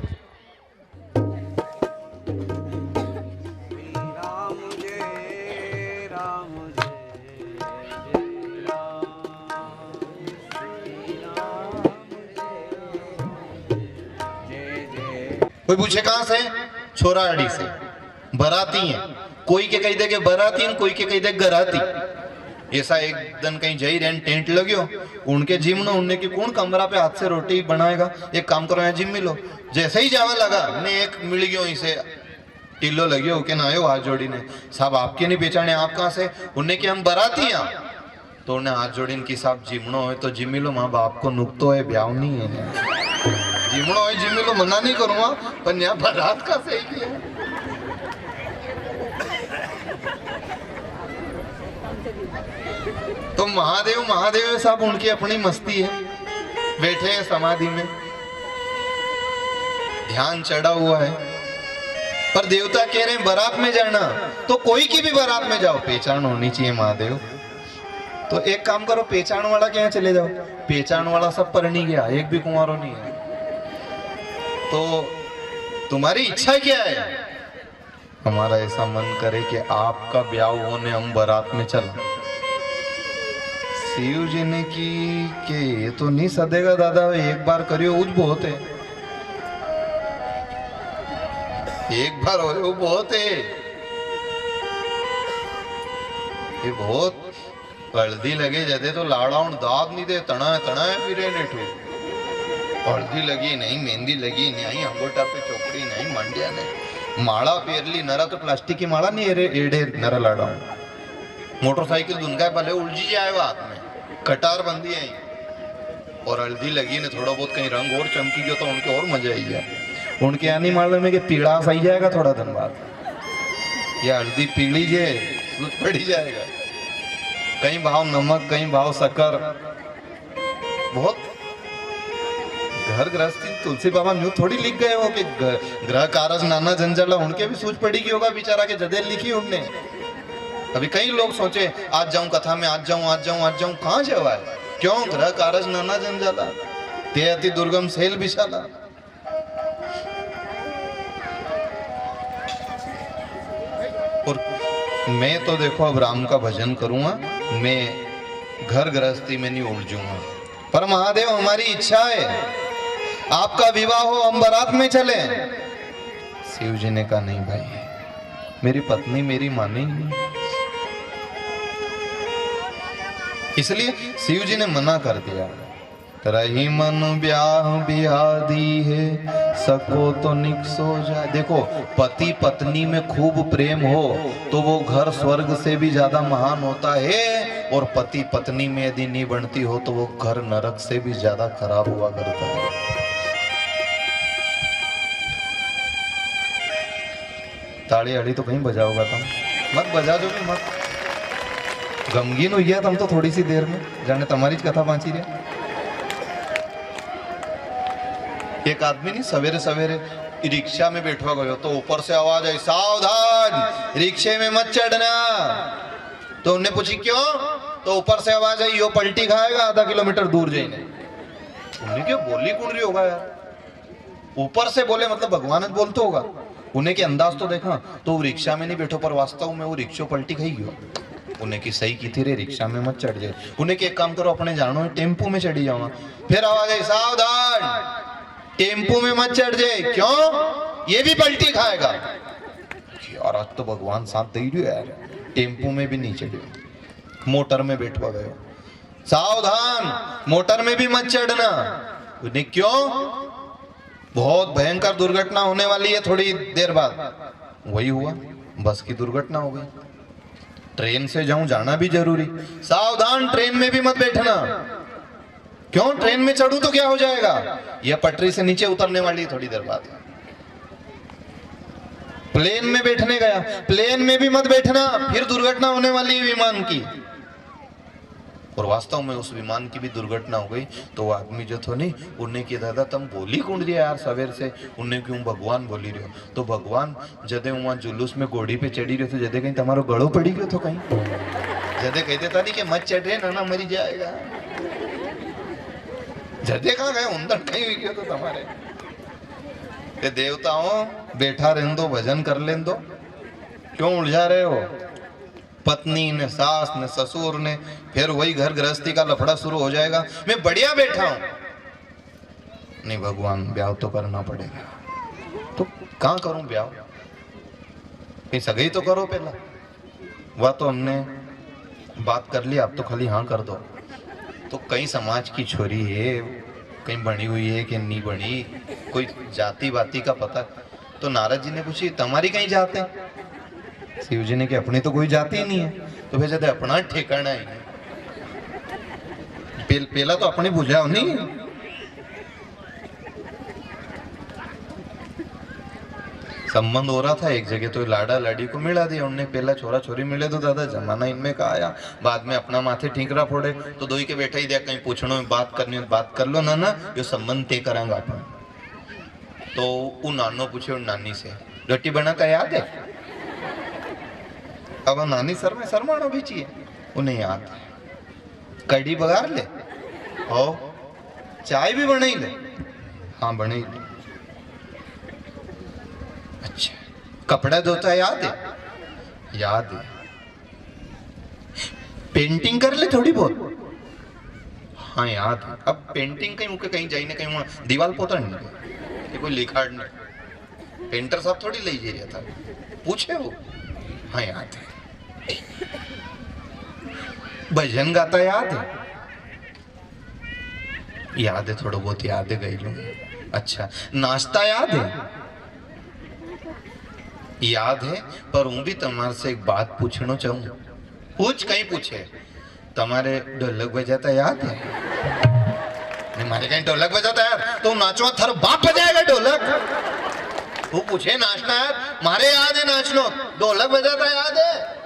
A: कोई पूछे कहां से? छोरा आड़ी से। बराती हैं, कोई के कही दे के बराती, कोई के कही दे गराती। ऐसा एक दिन कहीं जई रहन टेंट लगियो, उनके जिम नो उनने की कौन कमरा पे हाथ से रोटी बनाएगा, एक काम करो यहाँ जिम मिलो। जैसे ही जावा लगा ने एक मिल गयो, इसे टिल्लो लगियो के ना आयो, हाथ जोड़ी ने साहब आपके नहीं पहचाने, आप कहाँ से? उनने की हम बराती हैं। तो उन्हें हाथ जोड़ी की साहब जिमनो है तो जिम मिलो, माँ बाप को नुकतो है, ब्याह नहीं है। जिमनो है जिम मिलो, मना नहीं करूंगा, पर यहाँ बारात का सही किया। तो महादेव महादेव साहब उनकी अपनी मस्ती है, बैठे हैं समाधि में, ध्यान चढ़ा हुआ है। पर देवता कह रहे हैं बारात में जाना, तो कोई की भी बारात में जाओ, पहचान होनी चाहिए महादेव। तो एक काम करो, पहचान वाला क्या चले जाओ। पहचान वाला सब पर नहीं गया, एक भी कुंवारो नहीं है। तो तुम्हारी इच्छा क्या है? हमारा ऐसा मन करे कि आपका ब्याह होने हम बारात में चला। शिव जी ने की के ये तो नहीं सदेगा दादा, एक बार करियो उज बहुत है, एक बार हो वो बहुत है। ये बहुत हल्दी लगे जदे तो लाड़ा दाद नहीं दे, तना तना फिरे नेठू। हल्दी लगी नहीं, मेहंदी लगी नहीं, अंगोटा पे चौकड़ी नहीं, मंडिया नहीं, माला पेरली नरा तो प्लास्टिक की माला नहीं एड़े नरा लाड़ा। मोटरसाइकिल दुनका पहले उलझी जाए हाथ में, कटार बंदी है और हल्दी लगी ने थोड़ा बहुत कहीं रंग और चमकी गया तो उनके और मजा आई जाए। उनके यहाँ नहीं मालूम है कि पीड़ा सही जाएगा थोड़ा दिन बाद, या हल्दी पीली जे पड़ी जाएगा, कहीं भाव नमक कहीं भाव शक्कर। बहुत घर गृहस्थी तुलसी बाबा न्यू थोड़ी लिख गए हो कि ग्रह कारज नाना जंजाला, उनके भी सूझ पड़ी की होगा बेचारा के जदेल लिखी उनने। अभी कई लोग सोचे आज जाऊं कथा में, आज जाऊं आज जाऊं आज जाऊं, कहां जावा है? क्यों? ग्रह कारज नाना जंजाला, ते अति दुर्गम सेल विशाला। और मैं तो देखो अब राम का भजन करूंगा, मैं घर गृहस्थी में नहीं उलझूंगा। पर महादेव हमारी इच्छा है, आपका विवाह हो, हम बारात में चले। शिव जी ने कहा नहीं भाई, मेरी पत्नी मेरी माने ही नहीं, इसलिए शिव जी ने मना कर दिया। रही मन ब्याह बिहादी है, सको तो निकसो जाए। देखो, पति पत्नी में खूब प्रेम हो तो वो घर स्वर्ग से भी ज्यादा महान होता है, और पति पत्नी में यदि नहीं बनती हो तो वो घर नरक से भी ज्यादा खराब हुआ करता है। ताड़ी अड़ी तो कहीं बजाओगा तुम, मत बजा दो भी मत, गमगीन हो गया तुम तो थोड़ी सी देर में, जाने तुम्हारी कथा बांची रहे। एक आदमी नहीं सवेरे सवेरे रिक्शा में बैठवा गयो तो ऊपर से आवाज आई, सावधान रिक्शे में मत चढ़ना। तो उन्हें पूछी क्यों? तो ऊपर से आवाज आई, यो पलटी खाएगा आधा किलोमीटर दूर जाइने। उन्हें क्यों बोली कौन रही होगा यार, ऊपर से बोले मतलब भगवान बोलते होगा। उन्हें के अंदाज तो देखा, तो वो रिक्शा में नहीं बैठो पर वास्तव में वो रिक्शा पलटी खाई गयो। उन्हें की सही की थी रे, रिक्शा में मत चढ़ जाए। उन्हें के एक काम करो, अपने जानो टेम्पो में चढ़ी जाओ। फिर आवाज आई, सावधान टेम्पो में मत चढ़ जाए, क्यों? ये भी पलटी खाएगा। यार आज तो भगवान साथ दे रही है यार, टेम्पो में भी नहीं चढ़े, मोटर में बैठवा गए। सावधान मोटर में भी मत चढ़ना। उन्हें क्यों? बहुत भयंकर दुर्घटना होने वाली है थोड़ी देर बाद। वही हुआ, बस की दुर्घटना हो गई। ट्रेन से जाऊं, जाना भी जरूरी। सावधान ट्रेन में भी मत बैठना। क्यों? ट्रेन में चढ़ूं तो क्या हो जाएगा? यह पटरी से नीचे उतरने वाली थोड़ी देर बाद। प्लेन में बैठने गया, प्लेन में भी मत बैठना, फिर दुर्घटना होने वाली है विमान की। और वास्तव में उस विमान की भी दुर्घटना हो गई। तो वो आदमी जो थो नहीं, उन्हें की दादा तुम बोली कौन रही है यार सवेर से? उन्हें क्यों भगवान बोली रहे हो? तो भगवान जदे वहां जुलूस में घोड़ी पे चढ़ी रहे थे, जदे कहीं तुम्हारो गड़ो पड़ी गयो तो कहीं जदे कहते था नहीं कि मत चढ़ रहे ना मरी जाएगा। जदे कहाँ गए उंदर कहीं हुई गयो तो तुम्हारे ये देवताओं बैठा रहने दो, भजन कर लेने दो, क्यों उलझा रहे हो? पत्नी ने, सास ने, ससुर ने, फिर वही घर गृहस्थी का लफड़ा शुरू हो जाएगा। मैं बढ़िया बैठा हूं, नहीं भगवान ब्याह तो करना पड़ेगा। तो कहां करूं ब्याह? कहीं सगाई तो करो पहला। वह तो हमने बात कर ली, आप तो खाली हाँ कर दो। तो कई समाज की छोरी है, कहीं बनी हुई है कि नहीं बनी, कोई जाति बाती का पता। तो नारद जी ने पूछी तुम्हारी कहीं जात है? शिव जी ने कि अपनी तो कोई जाति ही नहीं है। तो फिर जब अपना ठिकाना है, पहला तो अपने बुझाओ नहीं। संबंध हो रहा था एक जगह, तो लाडा लाडी को मिला दिया उनने। पहला छोरा छोरी मिले तो दादा जमाना इनमें का आया, बाद में अपना माथे ठीकरा फोड़े तो दो ही के बैठा ही दिया। कहीं पूछना बात करनी बात कर लो ना, जो संबंध तय करांगा अपन। तो वो नानो पूछे उन नानी से, रोटी बनाता याद है? अब नानी शर्मानो भी चाहिए, उन्हें याद है। कड़ी बगार ले, ओ चाय भी बनाई ले, हाँ बनाई ले। अच्छा, कपड़ा धोता याद है? याद है। पेंटिंग कर ले थोड़ी बहुत, हाँ याद है। अब पेंटिंग कहीं मुके कहीं जाइने कहीं वहां दीवार पोता नहीं, कोई लिखाड़ नहीं, पेंटर साहब थोड़ी ले जा रहा था, पूछे वो, हाँ याद है। भजन गाता याद है? याद है, थोड़ा बहुत याद है, गई लो। अच्छा, नाश्ता याद है? याद है, पर हूं भी तुम्हारे से एक बात पूछना चाहूं। पूछ, कहीं पूछे। तुम्हारे ढोलक बजाता याद है? नहीं, मारे कहीं ढोलक बजाता यार तो नाचो, थर बाप बजाएगा ढोलक। वो पूछे नाचना याद? मारे याद है नाचनो, ढोलक बजाता याद है?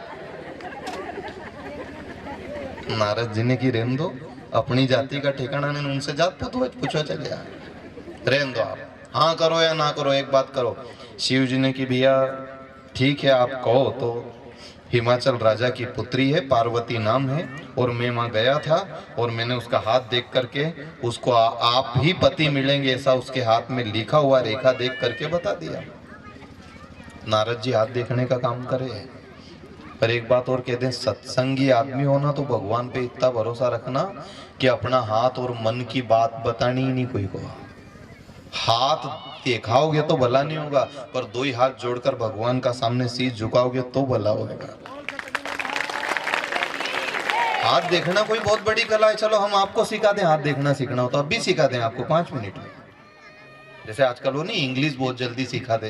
A: नारद जी ने की रहने दो, अपनी जाति का ठिकाना नहीं, उनसे जात पूछो चले यार, रहने दो आप, हाँ करो या ना करो, एक बात करो। शिव जी ने की भैया ठीक है आप कहो तो हिमाचल राजा की पुत्री है, पार्वती नाम है, और मैं वहां गया था और मैंने उसका हाथ देख करके उसको आप ही पति मिलेंगे ऐसा उसके हाथ में लिखा हुआ रेखा देख करके बता दिया। नारद जी हाथ देखने का काम करे। पर एक बात और कहते हैं, सत्संगी आदमी होना तो भगवान पे इतना भरोसा रखना कि अपना हाथ और मन की बात बतानी ही नहीं कोई को। हाथ दिखाओगे तो भला नहीं होगा, पर दो ही हाथ जोड़कर भगवान का सामने शीश झुकाओगे तो भला होगा। हाथ देखना कोई बहुत बड़ी कला है। चलो हम आपको सिखा दें, हाथ देखना सीखना हो तो अब भी सिखा दें आपको 5 मिनट में। जैसे आजकल वो नहीं इंग्लिश बहुत जल्दी सिखा दे,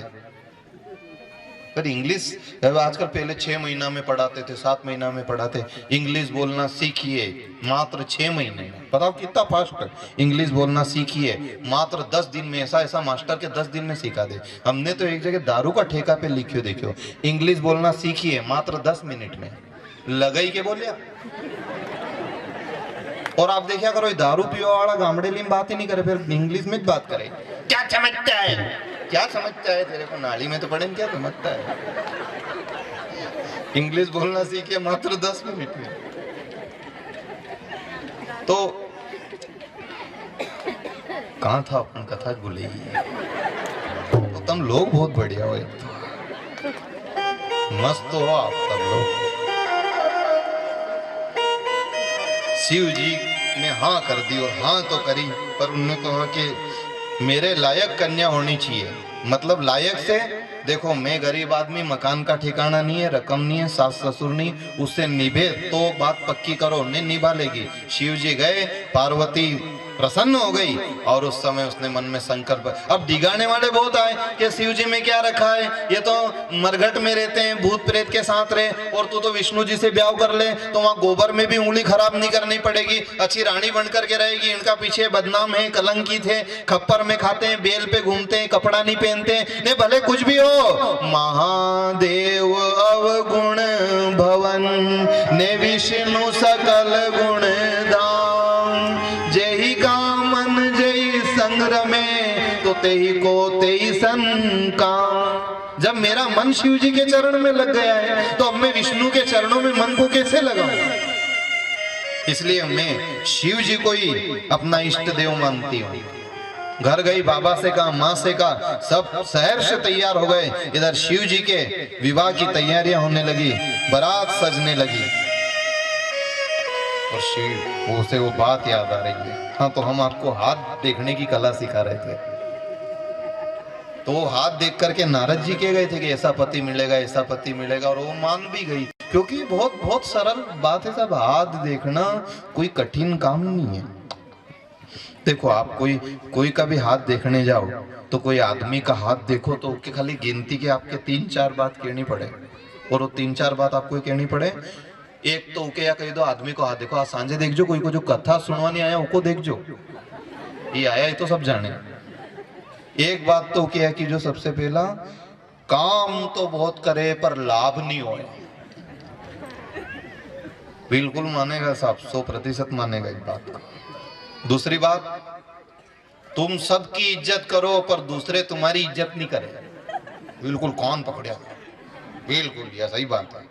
A: पर इंग्लिश आजकल पहले 6 महीना में पढ़ाते थे, 7 महीना में पढ़ाते। इंग्लिश बोलना सीखिए मात्र 6 महीने में। बताओ कितना फास्ट है। इंग्लिश बोलना सीखिए मात्र 10 दिन में। ऐसा ऐसा मास्टर के 10 दिन में सिखा दे। हमने तो एक जगह दारू का ठेका पे लिखियो देखियो, इंग्लिश बोलना सीखिए मात्र 10 मिनट में। लगई के बोलिया। और आप देखिया करो, दारू पियो वाला गामड़े में बात ही नहीं करे, फिर इंग्लिश में बात करे। क्या समझता है, क्या समझता है, तेरे को नाली में तो पढ़े, क्या समझता है। इंग्लिश बोलना सीखे मात्र 10 मिनट में। तो कहाँ था अपन कथा भूले ही। तो तुम लोग बहुत बढ़िया हो, तो मस्त हो आप सब लोग। शिव जी ने हाँ कर दी, और हाँ तो करी, पर उन्होंने कहा कि मेरे लायक कन्या होनी चाहिए। मतलब लायक से देखो, मैं गरीब आदमी, मकान का ठिकाना नहीं है, रकम नहीं है, सास ससुर नहीं, उससे निभे तो बात पक्की करो, नहीं निभा लेगी। शिव जी गए, पार्वती प्रसन्न हो गई, और उस समय उसने मन में संकल्प। अब दिगाने वाले बहुत आए कि शिव जी में क्या रखा है, ये तो मरघट में रहते हैं, भूत प्रेत के साथ रहे, और तू तो विष्णु जी से ब्याह कर ले तो वहां गोबर में भी उंगली खराब नहीं करनी पड़ेगी, अच्छी रानी बनकर के रहेगी। इनका पीछे बदनाम है, कलंकी थे, खप्पर में खाते हैं, बेल पे घूमते हैं, कपड़ा नहीं पहनते, नहीं भले कुछ भी हो। महादेव अवगुण भवन ने विष्णु सकल गुण दाम, जय का मन जय संग्रह में तो तेही को तेही संका। जब मेरा मन शिव जी के चरण में लग गया है तो अब मैं विष्णु के चरणों में मन को कैसे लगाऊं। इसलिए मैं शिव जी को ही अपना इष्ट देव मानती हूँ। घर गई, बाबा से कहा, माँ से कहा, सब शहर से तैयार हो गए। इधर शिव जी के विवाह की तैयारियां होने लगी, बारात सजने लगी, और शिव उसे वो बात याद आ रही है। हाँ, तो हम आपको हाथ देखने की कला सिखा रहे थे, तो वो हाथ देख करके नारद जी कह गए थे कि ऐसा पति मिलेगा, ऐसा पति मिलेगा, और वो मान भी गई, क्योंकि बहुत बहुत सरल बात है सब। हाथ देखना कोई कठिन काम नहीं है। देखो, आप कोई का भी हाथ देखने जाओ तो कोई आदमी का हाथ देखो तो उसके खाली गिनती के आपके 3-4 बात कहनी पड़े, और वो 3-4 बात आपको कहनी पड़े। एक तो क्या कह दो, आदमी को हाथ देखो, आज सांझे देख जो, कोई को जो कथा सुनवानी आया उनको देख जो, ये आया ये तो सब जाने। एक बात तो क्या है कि जो सबसे पहला काम तो बहुत करे पर लाभ नहीं हो, बिल्कुल मानेगा साहब, 100% मानेगा इस बात को। दूसरी बात, तुम सबकी इज्जत करो पर दूसरे तुम्हारी इज्जत नहीं करे, बिल्कुल कौन पकड़िया, बिल्कुल यह सही बात है।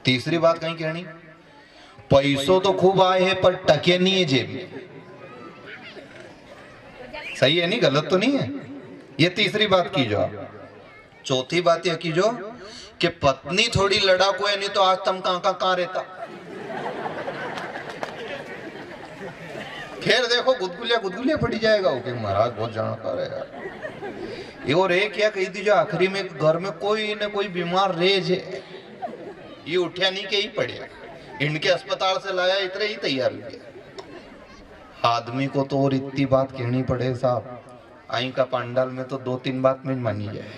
A: तीसरी बात कहीं कहनी, पैसों तो खूब आए हैं पर टके नहीं है जेब में। सही है नहीं, गलत तो नहीं है, ये तीसरी बात की जो। चौथी बात यह की जो कि पत्नी थोड़ी लड़ाकू है, नहीं तो आज तुम कहां रहता। फिर देखो गुदगुलिया पड़ी जाएगा, ओके महाराज बहुत जानकार है यार। और एक क्या कही थी जो आखिरी में, घर में कोई न कोई बीमार रेज है, ये उठा नहीं के ही पड़े, इनके अस्पताल से लाया, इतने ही तैयार हुए। आदमी को तो और इतनी बात कहनी पड़े साहब, आई का पंडाल में तो 2-3 बात में मानी जाए।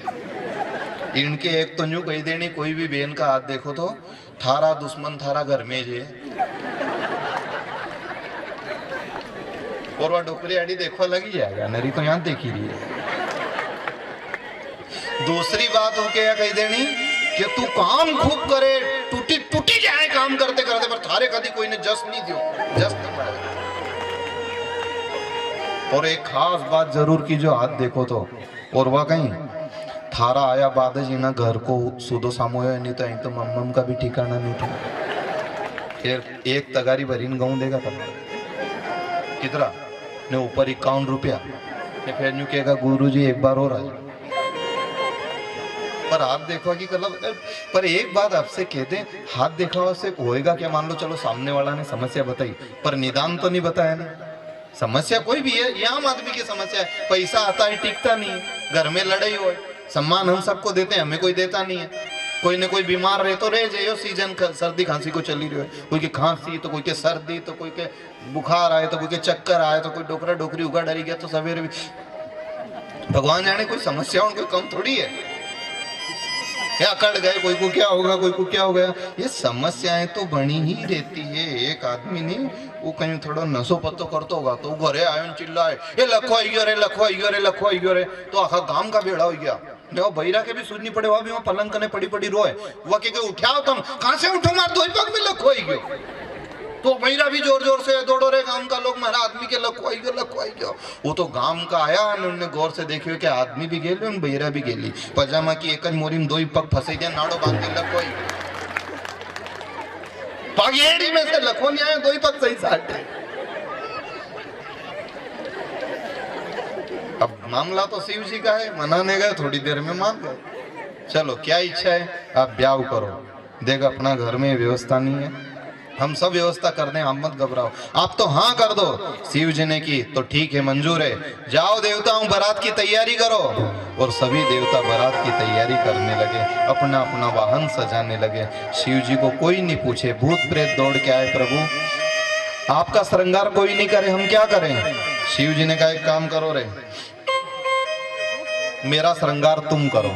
A: इनके एक तो यूं कही देनी, कोई भी बहन का हाथ देखो तो थारा दुश्मन थारा घर में जे, और वह डोकरी आड़ी देखो लगी जाएगा, नरी तो यहाँ देखी रही है। दूसरी बात हो क्या कही देनी कि तू काम खूब करे, टूटी जाए काम करते करते, पर थारे कभी कोई ने जस नहीं दियो, जस नहीं पाया। और एक खास बात जरूर की जो हाथ देखो तो, और वह कहीं थारा आया बाद जीना घर को सुदो सामोयो, नहीं तो तो मम्मम का भी ठिकाना नहीं था। फिर एक तगारी भरीन गाँव देगा तब कितना ने ऊपर 51 रुपया ने, फिर न्यू कहेगा गुरु जी एक बार और आ जाओ। पर हाथ देखवा की कला। पर एक बात आपसे कहते हैं, हाथ देखा से होएगा क्या, मान लो चलो सामने वाला ने समस्या बताई पर निदान तो नहीं बताया ना, समस्या कोई भी है, ये आम आदमी की समस्या है। पैसा आता है टिकता नहीं है, घर में लड़ाई हो, सम्मान हम सबको देते हैं, हमें कोई देता नहीं है। कोई न कोई बीमार रहे तो रह जाइयो, सीजन सर्दी खांसी को चली रही है, कोई के खांसी तो कोई के सर्दी तो कोई के बुखार आए तो कोई के चक्कर आए तो कोई डोकरा डोकरी उगा डरी गया तो सवेरे भी भगवान जाने कोई समस्याओं कोई कम थोड़ी है। या अकड़ गए, कोई को क्या होगा, कोई को क्या हो गया, ये समस्याएं तो बनी ही रहती है। एक आदमी नहीं वो कहीं थोड़ा नशो पत्तो करता होगा तो घरे आयो चिल्लाए, ये लखवाई गयो रे, लखवाई गयो रे, लखवाई गयो रे, तो आखा गांव का बेड़ा हो गया। वो भैरा के भी सुननी पड़े, वहां भी वहां पलंग कने पड़ी पड़ी रोए, वह के उठाओ तुम कहां से उठो, मार दो पग में लखवाई गयो। तो भैरा भी जोर जोर से दौड़ो रे, गांव का लोग मेरा आदमी के लखवाई गयो, लखवाई गयो। वो तो गांव का आया, उन्होंने गौर से देखियो कि आदमी भी गेले भैरा भी गेली, पजामा की एक मोरी में दो ही पग फंसे गया, नाड़ो बांध के लखवाई पगेड़ी में से लखो नहीं आया, दो ही पग सही साथ। अब मामला तो शिव जी का है, मनाने गए थोड़ी देर में मान गए। चलो क्या इच्छा है, आप ब्याह करो, देख अपना घर में व्यवस्था नहीं है, हम सब व्यवस्था कर दें, आप मत घबराओ। आप तो हाँ कर दो, शिव जी ने की तो ठीक है, मंजूर है, जाओ देवताओं बारात की तैयारी करो। और सभी देवता बारात की तैयारी करने लगे, अपना अपना वाहन सजाने लगे। शिव जी को कोई नहीं पूछे, भूत प्रेत दौड़ के आए, प्रभु आपका श्रृंगार कोई नहीं करे, हम क्या करें। शिव जी ने कहा एक काम करो रे, मेरा श्रृंगार तुम करो।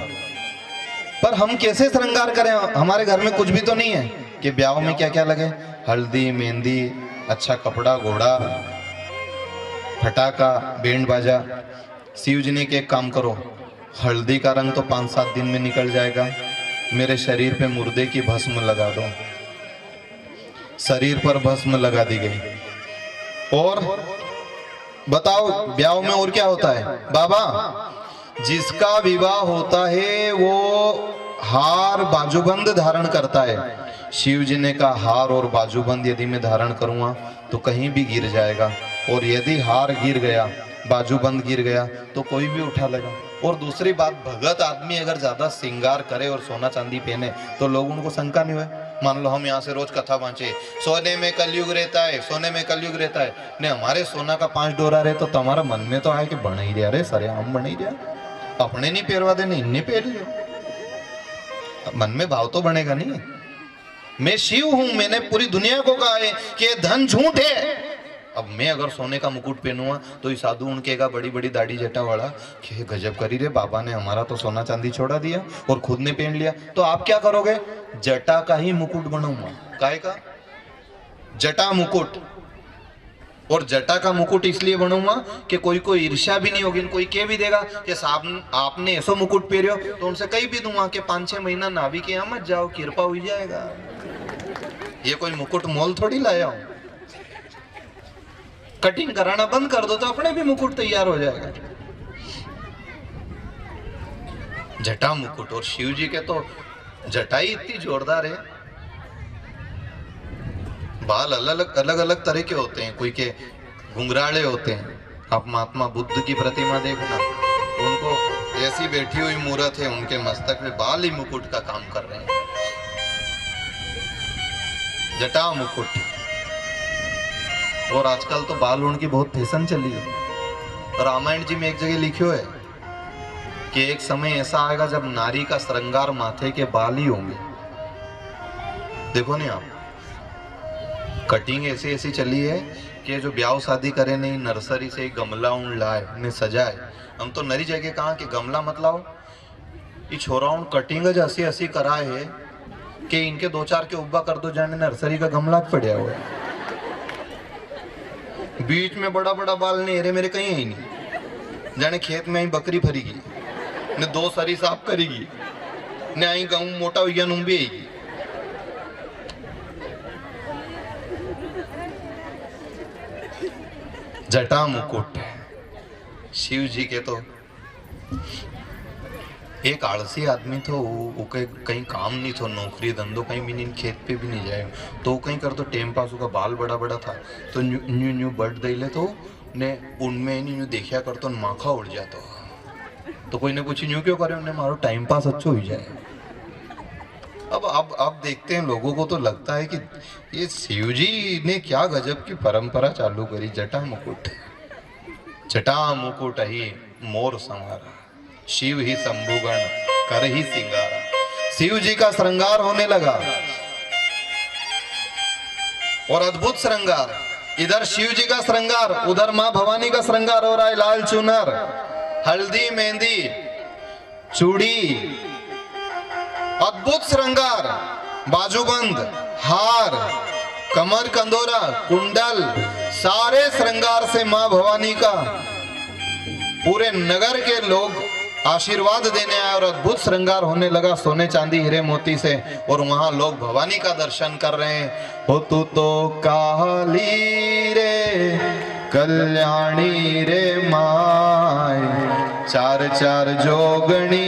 A: पर हम कैसे श्रृंगार करें, हमारे घर में कुछ भी तो नहीं है। कि ब्याह में क्या क्या लगे, हल्दी मेहंदी, अच्छा कपड़ा, घोड़ा, फटाका, बैंड बाजा। शिव जी ने एक काम करो, हल्दी का रंग तो 5-7 दिन में निकल जाएगा, मेरे शरीर पे मुर्दे की भस्म लगा दो। शरीर पर भस्म लगा दी गई। और बताओ ब्याह में और क्या होता है बाबा, जिसका विवाह होता है वो हार बाजूबंद धारण करता है। शिव जी ने कहा हार और बाजूबंद यदि मैं धारण करूंगा तो कहीं भी गिर जाएगा, और यदि हार गिर गया, बाजूबंद गिर गया तो कोई भी उठा लेगा। और दूसरी बात, भगत आदमी अगर ज्यादा श्रृंगार करे और सोना चांदी पहने तो लोग उनको शंका नहीं हुए। मान लो हम यहाँ से रोज कथा बांचे, सोने में कलयुग रहता है, सोने में कलयुग रहता है, ने हमारे सोना का 5 डोरा रहे तो तुम्हारा मन में तो आए कि बन ही रहा रे, सरे हम बन ही रहा, अपने नहीं पेरवा देने, इन्ने पेर लियो, मन में भाव तो बनेगा नहीं। मैं शिव हूं, मैंने पूरी दुनिया को कहा है कि धन झूठ है। अब मैं अगर सोने का मुकुट पहनूंगा तो ये साधु उनकेगा बड़ी बड़ी दाढ़ी जटा वाला कि गजब करी रे, बाबा ने हमारा तो सोना चांदी छोड़ा दिया और खुद ने पहन लिया। तो आप क्या करोगे, जटा का ही मुकुट बनाऊंगा। काय का जटा मुकुट, और जटा का मुकुट इसलिए बनूंगा कि कोई कोई ईर्ष्या भी नहीं होगी, कोई कह भी देगा कि साहब आपने ऐसा मुकुट पहरियो, तो उनसे कही भी दूंगा कि 5-6 महीना नाभि के यहाँ मत जाओ, कृपा हो जाएगा। ये कोई मुकुट मोल थोड़ी लाया हूं, कटिंग कराना बंद कर दो तो अपने भी मुकुट तैयार हो जाएगा। जटा मुकुट, और शिव जी के तो जटाई इतनी जोरदार है, बाल अलग अलग अलग तरह के होते हैं, कोई के घुंघराले होते हैं। आप महात्मा बुद्ध की प्रतिमा देखना, उनको ऐसी बैठी हुई मूर्त है, उनके मस्तक में बाल ही मुकुट का काम कर रहे हैं, जटा मुकुट। और आजकल तो बाल उनकी बहुत फैशन चली है। रामायण जी में एक जगह लिखियो है कि एक समय ऐसा आएगा जब नारी का श्रृंगार माथे के बाल ही होंगे। देखो नहीं आप, कटिंग ऐसी ऐसी चली है कि जो ब्याह शादी करे नहीं, नर्सरी से गमला उन लाए ने सजाए। हम तो नरी जगह कहा कि गमला मत लाओ, ये छोरा कटिंग ऐसी ऐसी कराए है कि इनके 2-4 के उब्बा कर दो, जाने नर्सरी का गमला पड़ा हुआ है, बीच में बड़ा बड़ा बाल नहीं है मेरे, कहीं ही नहीं, जाने खेत में आई बकरी फरीगी ने 2 सरी साफ करेगी ने आई गाँव मोटा हो गया नूं भी आएगी। जटा मुकुट शिव जी के। तो एक आलसी आदमी थो, वो कहीं काम नहीं थो, नौकरी धंधो कहीं भी नहीं, खेत पे भी नहीं जाए, तो कहीं कर तो टाइम पास, का बाल बड़ा बड़ा था तो न्यू न्यू बट दे ले तो ने उनमें न्यू देखा कर तो माखा उड़ जाता, तो कोई ने पूछी न्यू क्यों करे, उन्हें मारो टाइम पास अच्छा हो जाए। अब देखते हैं, लोगों को तो लगता है कि ये शिव जी ने क्या गजब की परंपरा चालू करी, जटा मुकुट। जटा मुकुट ही मोर संहारा, शिव ही शंभुगण कर ही सिंगारा। शिव जी का श्रृंगार होने लगा और अद्भुत श्रृंगार। इधर शिव जी का श्रृंगार, उधर मां भवानी का श्रृंगार हो रहा है। लाल चुनर, हल्दी, मेहंदी, चूड़ी, अद्भुत श्रृंगार, बाजूबंद, हार, कमर कंदोरा, कुंडल, सारे श्रृंगार से मां भवानी का पूरे नगर के लोग आशीर्वाद देने आए और अद्भुत श्रृंगार होने लगा सोने चांदी हीरे मोती से। और वहां लोग भवानी का दर्शन कर रहे हैं। हो तू तो काली रे कल्याणी रे माय, चार चार जोगणी